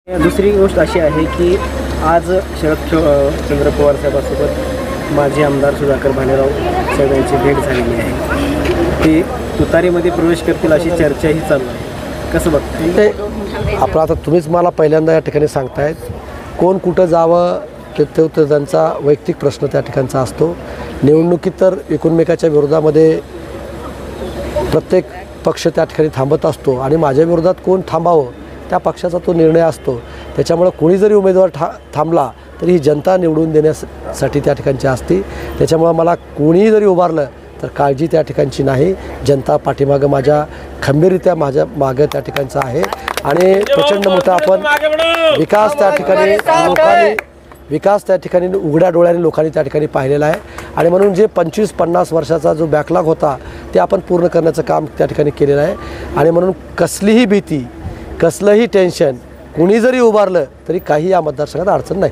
दुसरी गोष्ट अशी आहे की आज चंद्र पवार साहेबांसोबत माजी आमदार सुधाकर भालेराव साहेब यांची भेट झालेली आहे. ते तुतारीमध्ये प्रवेश करतील अशी चर्चाही चालू आहे. कसं बघताय ते आपलं आता तुम्हीच मला पहिल्यांदा या ठिकाणी सांगतायत कोण कुठं जावं तो त्यांचा वैयक्तिक प्रश्न त्या ठिकाणचा असतो. निवडणुकीत तर एकमेकाच्या विरोधामध्ये प्रत्येक पक्ष त्या ठिकाणी थांबत असतो आणि माझ्या विरोधात कोण थांबावं त्या पक्षाचा तो निर्णय असतो. त्याच्यामुळं कोणी जरी उमेदवार थांबला तरी ही जनता निवडून देण्यासाठी त्या ठिकाणची असते. त्याच्यामुळं मला कोणीही जरी उभारलं तर काळजी त्या ठिकाणची नाही. जनता पाठीमागं माझ्या खंबीररित्या माझ्या मागं त्या ठिकाणचं आहे आणि प्रचंड मोठा आपण विकास त्या ठिकाणी उघड्या डोळ्याने लोकांनी त्या ठिकाणी पाहिलेला आहे आणि म्हणून जे 25-50 वर्षाचा जो बॅकलॉग होता ते आपण पूर्ण करण्याचं काम त्या ठिकाणी केलेलं आहे. आणि म्हणून कसलीही भीती कसलंही टेन्शन कुणी जरी उभारलं तरी काही या मतदारसंघात अडचण नाही.